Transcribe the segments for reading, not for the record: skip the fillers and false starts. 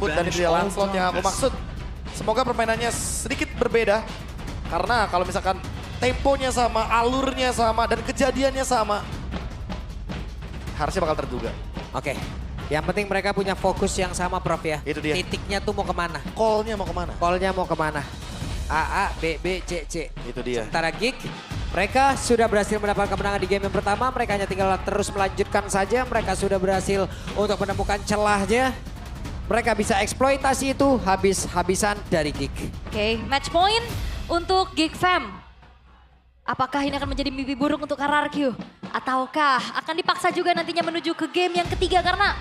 cabut dan itu dia Lancelot yang aku maksud. Semoga permainannya sedikit berbeda. Karena kalau misalkan temponya sama, alurnya sama, dan kejadiannya sama, harusnya bakal terduga. Oke. Yang penting mereka punya fokus yang sama Prof ya. Itu dia. Titiknya tuh mau kemana? Call-nya mau kemana? Call-nya mau kemana? A, B, B, C, C. Itu dia. Sementara Geek, mereka sudah berhasil mendapatkan kemenangan di game yang pertama. Mereka hanya tinggal terus melanjutkan saja. Mereka sudah berhasil untuk menemukan celahnya. Mereka bisa eksploitasi itu habis-habisan dari Geek. Oke, match point untuk Geek Fam. Apakah ini akan menjadi mimpi buruk untuk RRQ? Ataukah akan dipaksa juga nantinya menuju ke game yang ketiga karena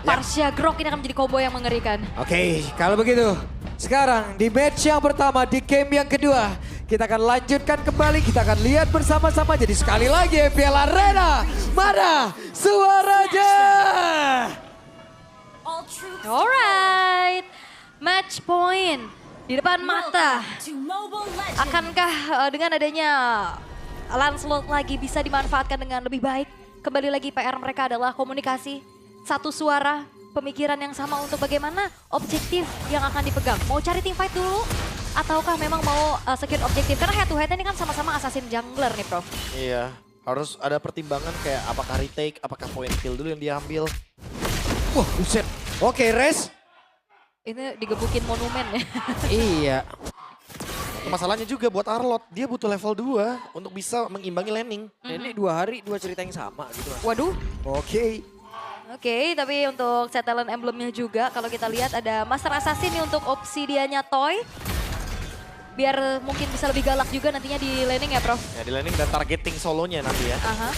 Parsia Grok ini akan menjadi combo yang mengerikan. Oke, kalau begitu sekarang di match yang pertama di game yang kedua kita akan lanjutkan kembali, kita akan lihat bersama-sama. Jadi sekali lagi FPL Arena, mana suaranya? Alright, match point di depan mata. Akankah dengan adanya Lancelot lagi bisa dimanfaatkan dengan lebih baik? Kembali lagi PR mereka adalah komunikasi, satu suara, pemikiran yang sama untuk bagaimana objektif yang akan dipegang. Mau cari team fight dulu? Ataukah memang mau secure objektif? Karena head to head ini kan sama-sama assassin jungler nih Prof. Iya, harus ada pertimbangan kayak apakah retake, apakah point kill dulu yang diambil. Wah, buset. Oke, Res. Ini digebukin monumen ya. Iya. Masalahnya juga buat Arlot, dia butuh level 2 untuk bisa mengimbangi laning. Ini 2 hari 2 cerita yang sama gitu. Mas. Waduh. Oke. Oke, tapi untuk set talent emblemnya juga kalau kita lihat ada Master Assassin nih untuk Obsidiannya Toy. Biar mungkin bisa lebih galak juga nantinya di laning ya Prof. Ya di laning dan targeting solonya nanti ya. Aha.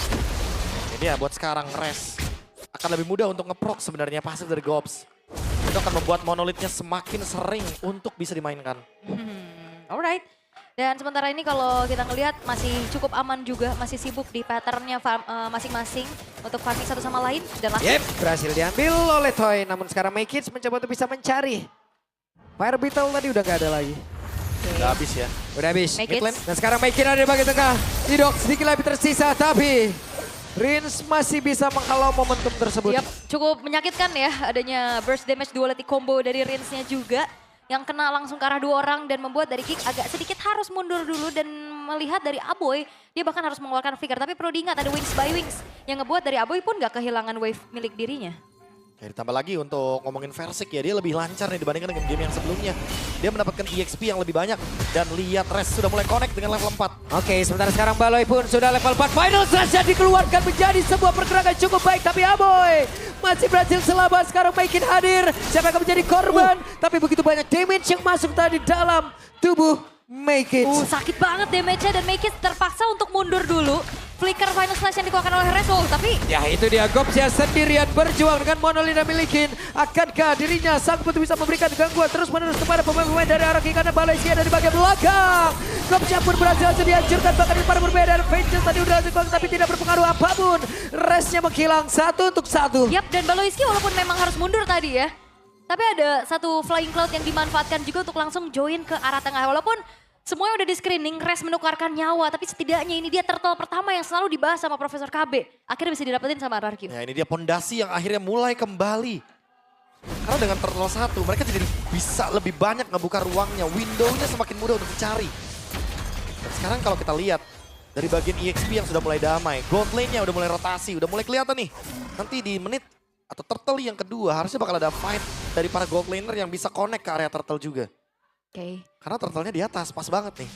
Jadi ya buat sekarang Res akan lebih mudah untuk ngeproc sebenarnya pasif dari Gobs. Itu akan membuat monolitnya semakin sering untuk bisa dimainkan. Alright. Dan sementara ini kalau kita ngelihat masih cukup aman juga, masih sibuk di patternnya masing-masing untuk farming satu sama lain. Dan last Yep, berhasil diambil oleh Toy. Namun sekarang Make It mencoba untuk bisa mencari. Fire Beetle tadi udah gak ada lagi. Udah habis ya. Udah habis. Make It. Dan sekarang Make It ada di bagian tengah. Tidok sedikit lebih tersisa tapi Rins masih bisa menghalau momentum tersebut. Yap, cukup menyakitkan ya adanya burst damage duality combo dari Rinsnya juga. Yang kena langsung ke arah 2 orang dan membuat dari Geek agak sedikit harus mundur dulu dan melihat dari Aboy. Dia bahkan harus mengeluarkan flicker, tapi perlu diingat ada Wings by Wings. Yang ngebuat dari Aboy pun gak kehilangan wave milik dirinya. Ya, ditambah lagi untuk ngomongin Versik ya, dia lebih lancar nih dibandingkan dengan game yang sebelumnya. Dia mendapatkan EXP yang lebih banyak dan lihat Res sudah mulai connect dengan level 4. Oke, sementara sekarang Baloy pun sudah level 4. Final Slash dikeluarkan menjadi sebuah pergerakan cukup baik. Tapi Aboy masih berhasil selamat. Sekarang Make It hadir. Siapa yang akan menjadi korban? Tapi begitu banyak damage yang masuk tadi dalam tubuh Make It. Sakit banget damage-nya dan Make It terpaksa untuk mundur dulu. Flicker final slash yang dikeluarkan oleh Res, tapi... Ya itu dia, Gobsya sendirian berjuang dengan monolith yang milikin. Akankah dirinya sanggup untuk bisa memberikan gangguan terus-menerus kepada pemain-pemain dari arah kiri karena Baloy ada di bagian belakang. Gobsya pun berhasil dihancurkan bahkan di para berbeda. Vengeance tadi udah dilakukan tapi tidak berpengaruh apapun. Resnya menghilang 1 untuk 1. Yap, dan Baloyski walaupun memang harus mundur tadi ya. Tapi ada satu Flying Cloud yang dimanfaatkan juga untuk langsung join ke arah tengah. Walaupun semuanya udah di screening, Res menukarkan nyawa. Tapi setidaknya ini dia turtle pertama yang selalu dibahas sama Profesor KB. Akhirnya bisa didapetin sama RRQ. Ya ini dia pondasi yang akhirnya mulai kembali. Karena dengan turtle 1 mereka jadi bisa lebih banyak ngebuka ruangnya. Window-nya semakin mudah untuk dicari. Dan sekarang kalau kita lihat dari bagian EXP yang sudah mulai damai. Gold lane-nya udah mulai rotasi, udah mulai kelihatan nih. Nanti di menit atau turtle yang kedua harusnya bakal ada fight dari para gold laner yang bisa connect ke area turtle juga. Oke. Karena turtle-nya di atas, pas banget nih.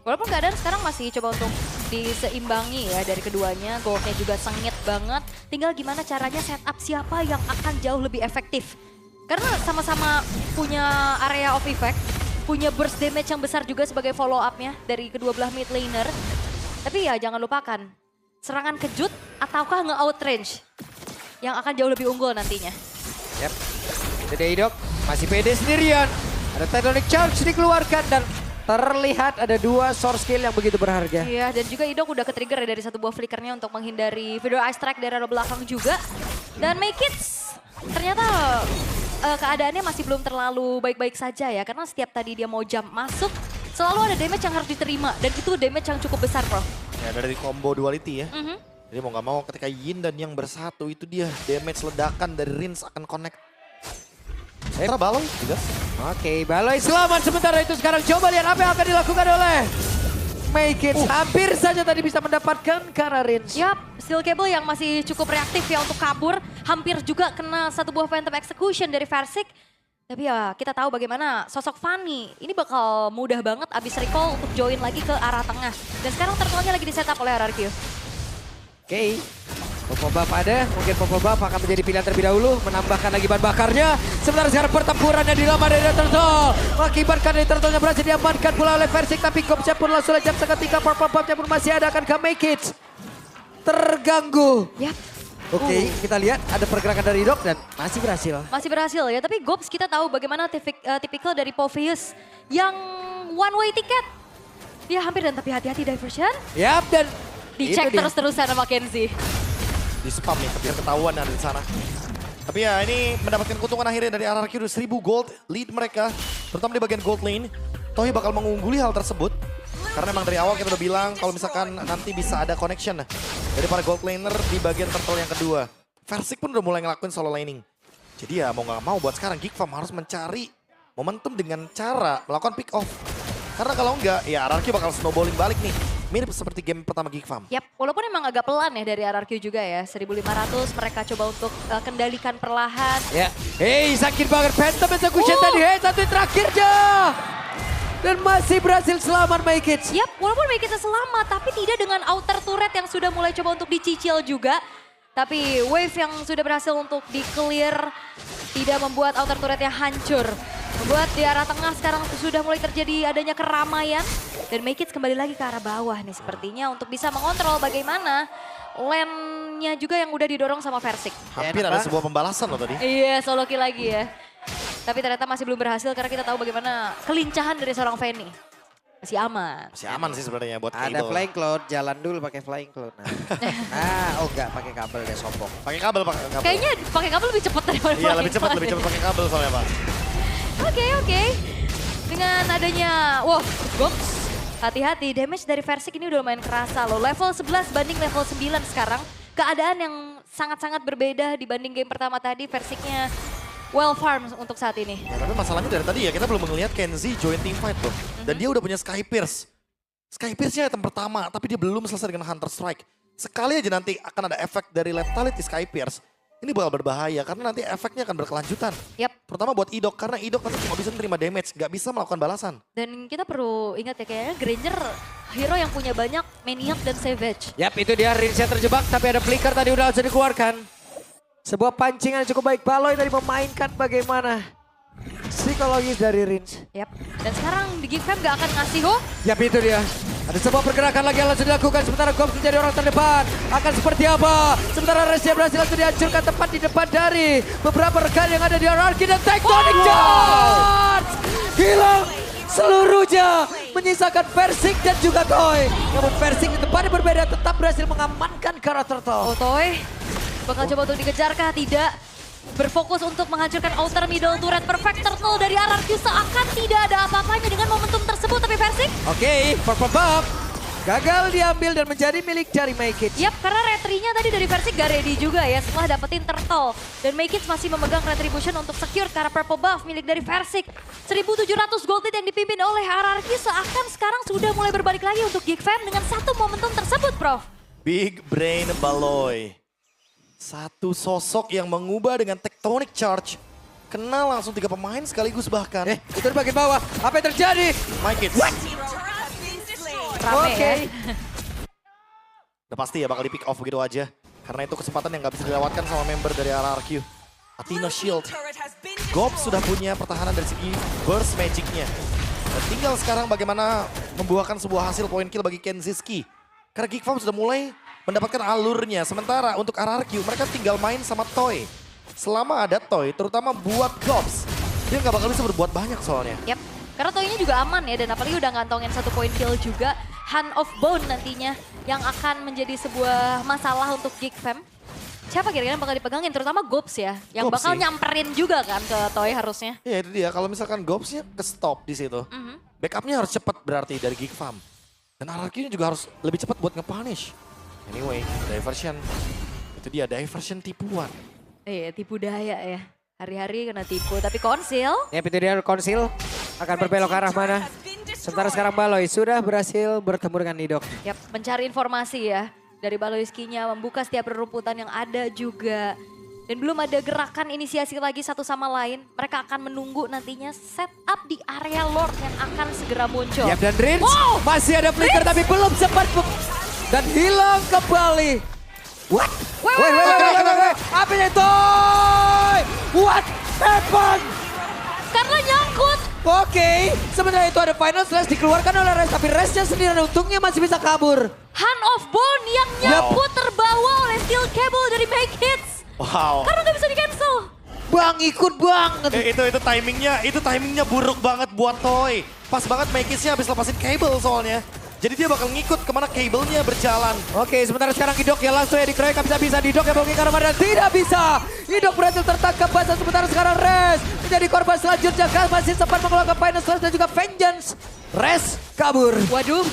Walaupun keadaan sekarang masih coba untuk diseimbangi ya dari keduanya. Goldnya juga sengit banget. Tinggal gimana caranya setup siapa yang akan jauh lebih efektif. Karena sama-sama punya area of effect. Punya burst damage yang besar juga sebagai follow up-nya dari kedua belah mid laner. Tapi ya jangan lupakan, serangan kejut ataukah nge-outrange yang akan jauh lebih unggul nantinya. Yap, itu dia Idok, masih pede sendirian. Ada Titanic Charge dikeluarkan dan terlihat ada 2 source skill yang begitu berharga. Iya, dan juga Idok udah ke-trigger ya dari satu buah flickernya untuk menghindari video ice strike dari arah belakang juga. Dan Make It ternyata keadaannya masih belum terlalu baik-baik saja ya. Karena setiap tadi dia mau jump masuk, selalu ada damage yang harus diterima. Dan itu damage yang cukup besar, Prof. Ya dari combo duality ya. Jadi mau gak mau ketika Yin dan Yang bersatu itu dia damage ledakan dari Rins akan connect. Sementara Balong juga. Oke, Baloi selamat sementara itu sekarang coba lihat apa yang akan dilakukan oleh Make It. Hampir saja tadi bisa mendapatkan karena Rins. Yap, Steel Cable yang masih cukup reaktif ya untuk kabur. Hampir juga kena satu buah Phantom Execution dari Versik. Tapi ya kita tahu bagaimana sosok Fanny. Ini bakal mudah banget abis recall untuk join lagi ke arah tengah. Dan sekarang turtle-nya lagi di setup oleh RRQ. Oke, Popo Buff ada, mungkin Popo Buff akan menjadi pilihan terlebih dahulu, menambahkan lagi bahan bakarnya. Sementara sekarang pertempurannya dilama dari Turtle. Mengakibatkan dari Turtle-nya berhasil diamankan pula oleh Versik, tapi Gopsnya pun langsung jam seketika, Purple Buff-nya pun masih ada, akankah Make It terganggu. Yap. Oke, kita lihat ada pergerakan dari Dok dan masih berhasil. Masih berhasil ya, tapi Gops kita tahu bagaimana tipikal dari Popheus yang one way ticket. Dia hampir dan tapi hati-hati diversion. Yap, dan Dicek itu dia. terus-terusan sama Kenzie. Di spam nih, biar ketahuan ada di sana. Tapi ya ini mendapatkan keuntungan akhirnya dari RRQ, 1000 gold lead mereka. Terutama di bagian gold lane. Tohi bakal mengungguli hal tersebut. Karena emang dari awal kita udah bilang kalau misalkan nanti bisa ada connection dari para gold laner di bagian turtle yang kedua. Versik pun udah mulai ngelakuin solo laning. Jadi ya mau gak mau buat sekarang Geek Farm harus mencari momentum dengan cara melakukan pick off. Karena kalau enggak ya RRQ bakal snowballing balik nih. Mirip seperti game pertama Geek Farm. Yap, walaupun emang agak pelan ya dari RRQ juga ya. 1500 mereka coba untuk kendalikan perlahan. Ya, hei sakit banget Phantom Execution tadi, hei satu yang terakhirnya. Dan masih berhasil selamat Make It. Yap, walaupun baik kita selamat, tapi tidak dengan outer turret yang sudah mulai coba untuk dicicil juga. Tapi wave yang sudah berhasil untuk di-clear tidak membuat outer turretnya hancur. Membuat di arah tengah sekarang sudah mulai terjadi adanya keramaian. Dan Make It kembali lagi ke arah bawah nih sepertinya untuk bisa mengontrol bagaimana lane-nya juga yang udah didorong sama Versik. Hampir ada sebuah pembalasan loh tadi. Iya, solo kill lagi ya. Tapi ternyata masih belum berhasil karena kita tahu bagaimana kelincahan dari seorang Fanny. Masih aman. Masih aman sih sebenarnya buat Ada Kaido. Flying Cloud, jalan dulu pakai Flying Cloud. Oh enggak, pakai kabel deh sombong. Pakai kabel, pakai kabel. Kayaknya pakai kabel lebih cepat daripada Iya lebih cepat pakai kabel soalnya Pak. Oke. Dengan adanya, Gops. Hati-hati, damage dari Versik ini udah lumayan kerasa loh. Level 11 banding level 9 sekarang. Keadaan yang sangat-sangat berbeda dibanding game pertama tadi. Versiknya well farm untuk saat ini. Ya, tapi masalahnya dari tadi ya kita belum melihat Kenzie join team fight tuh. Dan dia udah punya Sky Pierce. Sky Pierce-nya item pertama tapi dia belum selesai dengan Hunter Strike. Sekali aja nanti akan ada efek dari Lethality Sky Pierce. Ini bakal berbahaya karena nanti efeknya akan berkelanjutan. Yap. Terutama buat Idok karena Idok nanti cuma bisa menerima damage, nggak bisa melakukan balasan. Dan kita perlu ingat ya kayaknya Granger hero yang punya banyak Maniac dan Savage. Yap, itu dia Rinsnya terjebak tapi ada flicker tadi udah langsung dikeluarkan. Sebuah pancingan yang cukup baik. Baloi tadi memainkan bagaimana psikologis dari Rins. Yap. Dan sekarang di Geek Fam gak akan ngasih hook. Yap, itu dia. Ada sebuah pergerakan lagi yang langsung dilakukan sementara Gops menjadi orang terdepan. Akan seperti apa? Sementara Resya berhasil langsung dihancurkan tepat di depan dari beberapa rekan yang ada di RRQ dan Tectonic Charge. Hilang seluruhnya. Menyisakan Versik dan juga Toy. Namun Versik di tempatnya berbeda tetap berhasil mengamankan karakter Toy. Toy bakal coba untuk dikejar kah? Tidak. Berfokus untuk menghancurkan outer middle turret perfect turtle dari RRQ seakan tidak ada apa-apanya dengan momentum tersebut. Tapi Versik? Oke, Purple Buff gagal diambil dan menjadi milik dari Make It. Yap, karena retrinya tadi dari Versik gak ready juga ya setelah dapetin turtle. Dan Make It masih memegang retribution untuk secure karena Purple Buff milik dari Versik. 1700 gold lead yang dipimpin oleh RRQ seakan sekarang sudah mulai berbalik lagi untuk Geek Fam dengan satu momentum tersebut, Prof. Big Brain Baloi. Satu sosok yang mengubah dengan Tectonic Charge. Kena langsung 3 pemain sekaligus bahkan. Itu di bagian bawah. Apa yang terjadi? My Kids. Rame ya. Udah pasti ya bakal di pick off begitu aja. Karena itu kesempatan yang gak bisa dilewatkan sama member dari RRQ. Athena Shield. Gops sudah punya pertahanan dari segi burst magic-nya. Dan tinggal sekarang bagaimana membuahkan sebuah hasil point kill bagi Kenziski. Karena Geek Farm sudah mulai mendapatkan alurnya. Sementara untuk RRQ mereka tinggal main sama Toy. Selama ada Toy, terutama buat Gops, dia nggak bakal bisa berbuat banyak soalnya. Yap, karena Toy-nya juga aman ya dan apalagi udah ngantongin satu point kill juga. Hand of Bone nantinya yang akan menjadi sebuah masalah untuk Geek Fam. Siapa kira-kira yang bakal dipegangin? Terutama Gops ya, yang Gops bakal sih. nyamperin juga kan ke Toy harusnya. Ya itu dia, kalau misalkan Gopsnya ke stop di situ, backupnya harus cepat berarti dari Geek Farm. Dan RRQ-nya juga harus lebih cepat buat nge-punish. Anyway, diversion. Itu dia, diversion tipuan. Iya, tipu daya ya. Hari-hari kena tipu, tapi konsil. Ya pintu dia konsil akan berbelok ke arah mana. Sementara sekarang Baloy sudah berhasil bertemu dengan Idok. Yap, mencari informasi ya. Dari Baloyskinya membuka setiap rerumputan yang ada juga. Dan belum ada gerakan inisiasi lagi satu sama lain. Mereka akan menunggu nantinya setup di area Lord yang akan segera muncul. Yap, dan Rins Wow! masih ada flicker tapi belum sempat dan hilang kembali. What? Wait. Apa itu? What happened? Karena nyangkut. Oke, sebenarnya itu ada final slash dikeluarkan oleh Res, tapi Resnya sendiri untungnya masih bisa kabur. Hand of Bone yang nyangkut terbawa oleh steel cable dari Make Hits. Wow. Karena nggak bisa di cancel. Bang, ikut bang. Itu timingnya buruk banget buat Toy. Pas banget Mekisnya habis lepasin cable soalnya. Jadi dia bakal ngikut kemana kabelnya berjalan. Oke, sementara sekarang Idok ya langsung ya dikeroyok bisa Idok yang mungkin karena tidak bisa. Idok berhasil tertangkap basah sementara sekarang Res menjadi korban selanjutnya. Gas masih sempat mengeluarkan final slash dan juga vengeance. Res kabur. Waduh.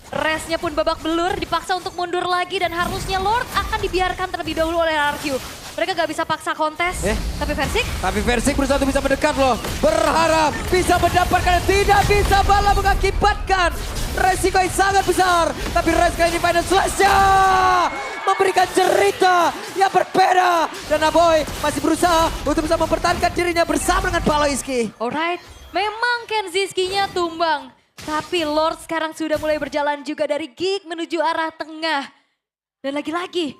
Resnya pun babak belur, dipaksa untuk mundur lagi dan harusnya Lord akan dibiarkan terlebih dahulu oleh RRQ. Mereka gak bisa paksa kontes, tapi Versik Berusaha untuk bisa mendekat loh. Berharap bisa mendapatkan, tidak bisa, malah mengakibatkan resiko yang sangat besar. Tapi Res kali ini final slash-nya memberikan cerita yang berbeda. Dan Aboy masih berusaha untuk bisa mempertahankan dirinya bersama dengan Baloyski. Alright, memang Kenziski-nya tumbang. Tapi Lord sekarang sudah mulai berjalan juga dari Geek menuju arah tengah. Dan lagi-lagi,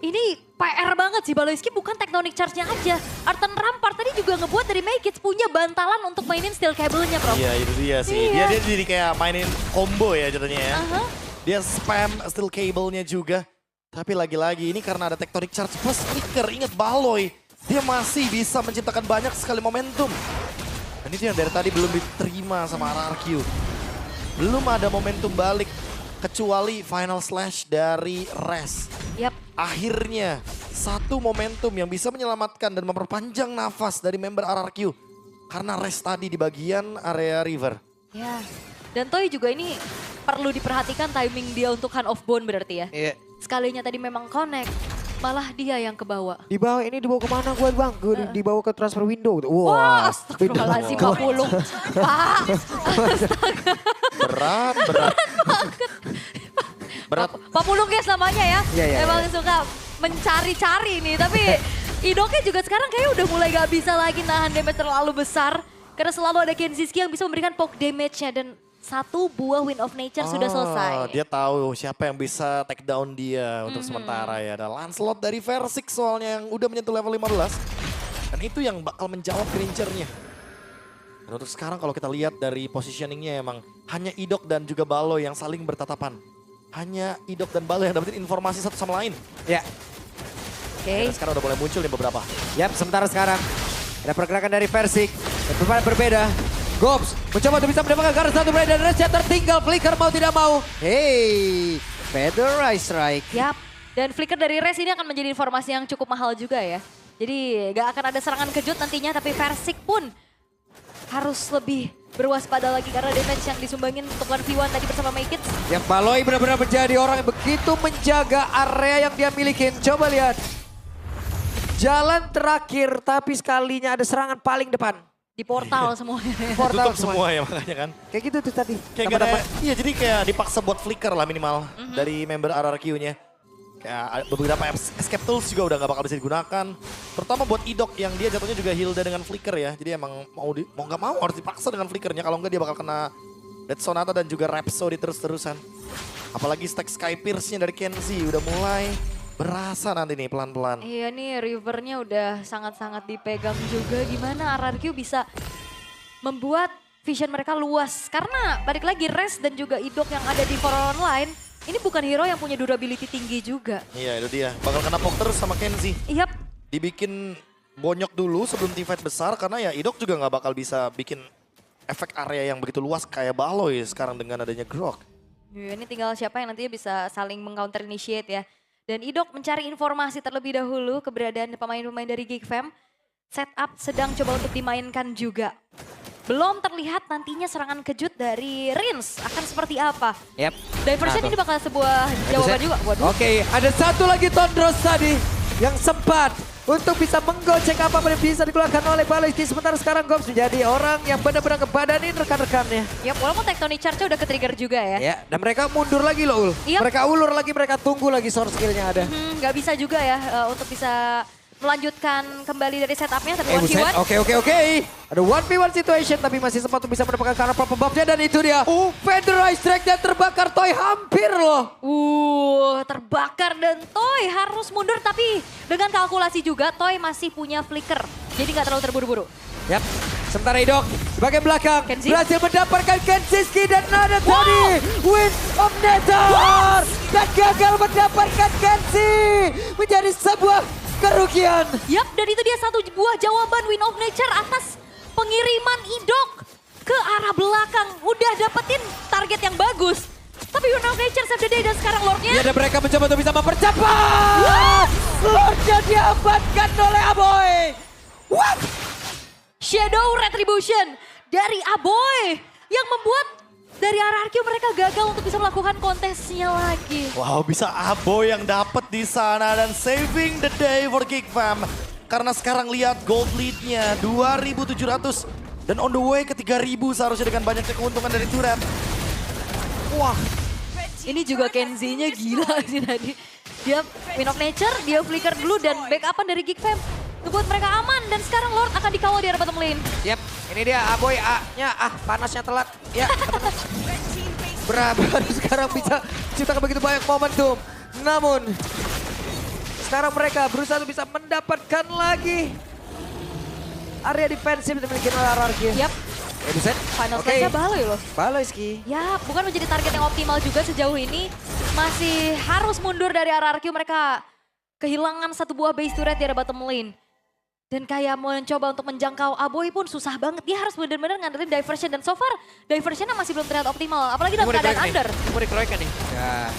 ini PR banget sih Baloyski, bukan Tectonic Charge-nya aja. Artan Rampart tadi juga ngebuat dari Make It punya bantalan untuk mainin steel cable-nya, Bro. Iya, itu dia sih. Iya. Dia jadi kayak mainin combo ya jadinya ya. Dia spam steel cable-nya juga. Tapi lagi-lagi ini karena ada Tectonic Charge plus flicker. Ingat Baloy, dia masih bisa menciptakan banyak sekali momentum. Dan itu yang dari tadi belum diterima sama RRQ. Belum ada momentum balik kecuali final slash dari Res. Yap. Akhirnya satu momentum yang bisa menyelamatkan dan memperpanjang nafas dari member RRQ. Karena Res tadi di bagian area river. Ya, dan Toy juga ini perlu diperhatikan timing dia untuk Hand of Bone berarti ya. Iya. Sekalinya tadi memang connect, malah dia yang kebawa. Dibawa ini dibawa kemana gue bang? Gue dibawa ke transfer window. Wah, astagfirullahaladzim Pak Pulung. Pak, Berat. Pak Pulung guys namanya ya. Iya. Emang suka mencari-cari nih, tapi Idoknya juga sekarang kayaknya udah mulai gak bisa lagi nahan damage terlalu besar. Karena selalu ada Kenziski yang bisa memberikan poke damage-nya dan satu buah Wind of Nature sudah selesai. Dia tahu siapa yang bisa take down dia untuk sementara ya. Ada Lancelot dari Versik soalnya yang udah menyentuh level 15. Dan itu yang bakal menjawab Grincher-nya. Dan untuk sekarang kalau kita lihat dari positioningnya emang hanya Idok dan juga Baloy yang saling bertatapan. Hanya Idok dan Baloy yang dapetin informasi satu sama lain. Ya. Oke. Dan sekarang udah mulai muncul nih beberapa. Yap, sementara sekarang ada pergerakan dari Versik. Dan berbeda. Gops mencoba untuk bisa mendapatkan garis satu play dan Resnya tertinggal. Flicker mau tidak mau. Hey, Feather Rise Strike. Yap, dan flicker dari Res ini akan menjadi informasi yang cukup mahal juga ya. Jadi gak akan ada serangan kejut nantinya, tapi Versik pun harus lebih berwaspada lagi karena damage yang disumbangin untuk 1v1 tadi bersama Make It. Yang Baloy benar-benar menjadi orang yang begitu menjaga area yang dia milikin. Coba lihat. Jalan terakhir tapi sekalinya ada serangan paling depan. Di portal semuanya. Portal Tutup semua ya makanya kan. Kayak gitu tuh tadi. Kayak gak ada, iya jadi kayak dipaksa buat flicker lah minimal dari member RRQ-nya. Kayak beberapa escape tools juga udah gak bakal bisa digunakan. Terutama buat Idok yang dia jatuhnya juga Hilda dengan flicker ya. Jadi emang mau gak mau harus dipaksa dengan flickernya. Kalau enggak dia bakal kena Dead Sonata dan juga Rhapsody terus-terusan. Apalagi stack Sky Pierce-nya dari Kenzie udah mulai berasa nanti nih pelan-pelan. Iya nih rivernya udah sangat-sangat dipegang juga. Gimana RRQ bisa membuat vision mereka luas. Karena balik lagi Res dan juga Idok yang ada di For Online. Ini bukan hero yang punya durability tinggi juga. Iya itu dia. Bakal kena poke terus sama Kenzie. Yap. Dibikin bonyok dulu sebelum teamfight besar. Karena ya Idok juga gak bakal bisa bikin efek area yang begitu luas kayak Baloy sekarang dengan adanya Grok. Ya, ini tinggal siapa yang nantinya bisa saling meng-counter initiate ya. Dan Idok mencari informasi terlebih dahulu keberadaan pemain-pemain dari Geek Fam. Setup sedang coba untuk dimainkan juga. Belum terlihat nantinya serangan kejut dari Rins akan seperti apa. Yap. Diversion Nah, ini bakal sebuah jawaban juga. Waduh. Oke, ada satu lagi Tondros tadi yang sempat untuk bisa menggocek apapun yang bisa dikeluarkan oleh Balesti. Sementara sekarang Goms menjadi orang yang benar-benar ngebadanin rekan-rekannya. Ya walaupun Tectonic Charge udah ke-trigger juga ya. Ya, dan mereka mundur lagi loh Ul. Yap. Mereka ulur lagi, mereka tunggu lagi source skillnya ada. Nggak bisa juga ya untuk bisa melanjutkan kembali dari setupnya tapi buset. 1v1. Oke. Ada 1v1 situation tapi masih sempat untuk bisa mendapatkan karena buff-nya dan itu dia. Federized Strike dan terbakar Toy hampir loh. Terbakar dan Toy harus mundur tapi dengan kalkulasi juga Toy masih punya flicker. Jadi nggak terlalu terburu-buru. Yap. Sementara Idok di bagian belakang Kenzie berhasil mendapatkan Kenziski dan nada tadi Wind of Nether dan gagal mendapatkan Kenzi menjadi sebuah kerugian. Yap, dan itu dia satu buah jawaban Wind of Nature atas pengiriman Idok ke arah belakang. Udah dapetin target yang bagus. Tapi Wind of Nature save the day dan sekarang Lordnya. Ya, dan mereka mencoba untuk bisa mempercepat. Lordnya diamankan oleh Aboy. What? Shadow Retribution dari Aboy yang membuat dari RRQ mereka gagal untuk bisa melakukan kontesnya lagi. Wow, bisa Aboy yang dapat di sana dan saving the day for Geek Fam. Karena sekarang lihat gold lead-nya 2.700 dan on the way ke 3.000 seharusnya dengan banyaknya keuntungan dari turret. Wah, ini juga Kenzie-nya gila sih tadi. Dia Wind of Nature, dia flicker dulu dan backupan dari Geek Fam. Ngebuat mereka aman dan sekarang Lord akan dikawal di area bottom lane. Yap, ini dia Aboy A-nya. Panasnya telat. Ya. Baru sekarang bisa ciptakan begitu banyak momentum. Namun sekarang mereka berusaha untuk bisa mendapatkan lagi area defensif yang dimiliki oleh RRQ. Yap, Buset. final Oke. stage-nya Baloy loh. Baloy Ski. Ya, bukan menjadi target yang optimal juga sejauh ini. Masih harus mundur dari RRQ. Mereka kehilangan satu buah base turret di area bottom lane. Dan kayak mencoba untuk menjangkau Aboy pun susah banget. Dia harus benar-benar ngandelin diversion. Dan so far diversionnya masih belum terlihat optimal. Apalagi dalam keadaan under. Mau dikeroykan nih. Ya.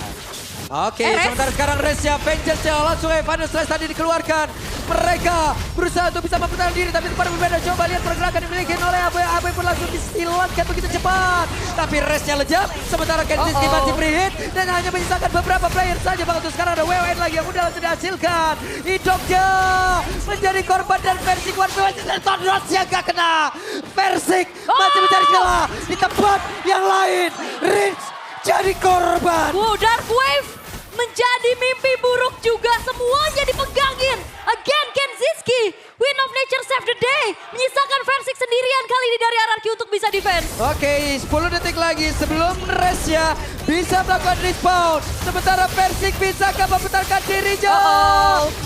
Oke, Res. sementara sekarang Resnya, Vengeance-nya langsung Final Slash tadi dikeluarkan. Mereka berusaha untuk bisa mempertahankan diri, tapi tempat berbeda. Coba lihat pergerakan dimiliki oleh Aboy. Aboy pun langsung disilatkan begitu cepat. Tapi Resnya lejap, sementara Kenziski masih free hit. Dan hanya menyisakan beberapa player saja. Bahkan sekarang ada WWN lagi yang udah langsung dihasilkan. Idoknya menjadi korban dan Versik One dan Tondros yang gak kena. Versik masih mencari celah di tempat yang lain. Rich jadi korban. Dark Wave menjadi mimpi buruk juga. Semuanya dipegangin. Again Kenziski. Wind of Nature save the day. Menyisakan Versik sendirian kali ini dari RRQ untuk bisa defense. Oke, 10 detik lagi sebelum Resnya bisa melakukan respawn. Sementara Versik bisa mempertahankan dirinya.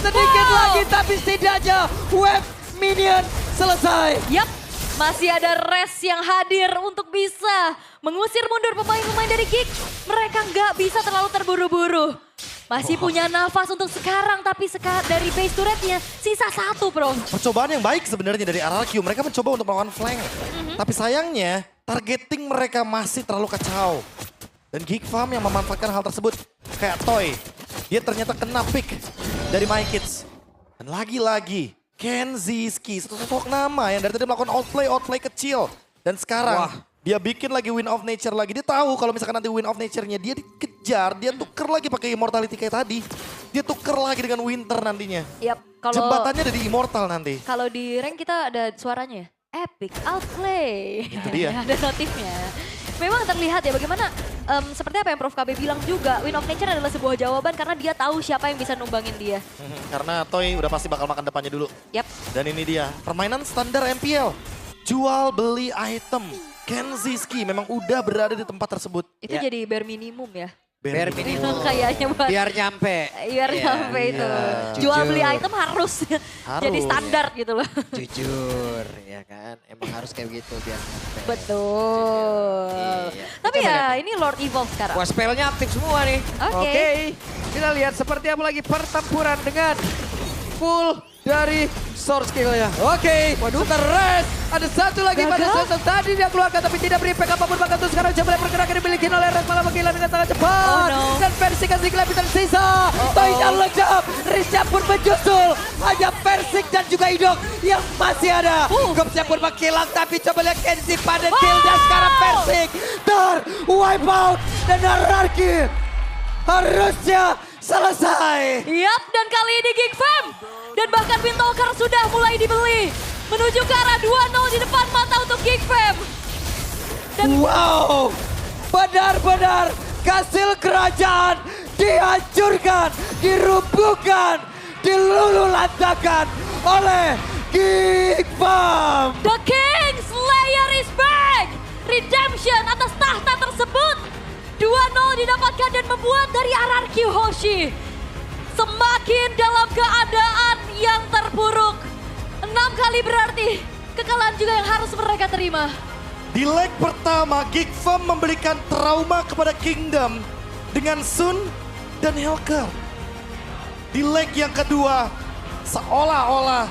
Sedikit lagi tapi setidaknya web minion selesai. Yap, masih ada Res yang hadir untuk bisa mengusir mundur pemain-pemain dari Geek. Mereka nggak bisa terlalu terburu-buru. Masih punya nafas untuk sekarang, tapi dari base turretnya sisa satu, bro. Percobaan yang baik sebenarnya dari RRQ. Mereka mencoba untuk melakukan flank. Tapi sayangnya targeting mereka masih terlalu kacau. Dan Geek Fam yang memanfaatkan hal tersebut. Kayak Toy. Dia ternyata kena pick dari My Kids. Dan lagi-lagi Kenziski, satu sosok nama yang dari tadi melakukan outplay kecil. Dan sekarang dia bikin lagi Wind of Nature lagi. Dia tahu kalau misalkan nanti Wind of Nature-nya dia dikejar, dia tuker lagi pakai Immortality kayak tadi. Dia tuker lagi dengan Winter nantinya. Yap, kalau Jembatannya ada di Immortal nanti. kalau di rank kita ada suaranya. Epic outplay. Itu dia. Ada notifnya. Memang terlihat ya bagaimana seperti apa yang Prof KB bilang juga. Wind of Nature adalah sebuah jawaban karena dia tahu siapa yang bisa numbangin dia. Karena Toy udah pasti bakal makan depannya dulu. Yap. Dan ini dia, permainan standar MPL. Jual beli item. Kenziski memang udah berada di tempat tersebut. Itu jadi bare minimum ya. Bare minimum. Kayaknya buat Biar nyampe. biar nyampe itu. iya. Jual Jujur. beli item harus jadi standar gitu loh. Jujur, ya kan. Emang harus kayak begitu biar nyampe. Betul. Iya. Tapi Coba ya lihat. ini Lord Evolve sekarang. Wah, spellnya aktif semua nih. Oke. Kita lihat seperti apa lagi pertempuran dengan full dari source skill-nya. Oke, sebentar Res. Ada satu lagi pada Gagal. saat tadi dia keluarkan tapi tidak berimpact apapun. Bahkan tuh sekarang coba lihat pergerakan dimiliki oleh Res malah menghilang dengan sangat cepat. Oh, no. Dan Versik kasih kelebihan sisa. Toynya lejap. Riznya pun menyusul. Hanya Versik dan juga Idok yang masih ada. Gopsnya pun menghilang tapi coba lihat Kenzie pada kill. Dan sekarang Versik wipe out dan RRQ harusnya selesai. Yap, dan kali ini Geek Fam dan bahkan Windtalker sudah mulai dibeli menuju ke arah 2-0 di depan mata untuk Geek Fam. Wow, benar-benar kastil kerajaan dihancurkan, dirubuhkan, dilululantakan oleh Geek Fam. The King Slayer is back. Redemption atas tahta tersebut. 2-0 didapatkan dan membuat dari RRQ Hoshi semakin dalam keadaan yang terpuruk. 6 kali berarti kekalahan juga yang harus mereka terima. Di leg pertama, Geek Fam memberikan trauma kepada Kingdom dengan Sun dan Helker. Di leg yang kedua, seolah-olah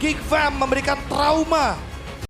Geek Fam memberikan trauma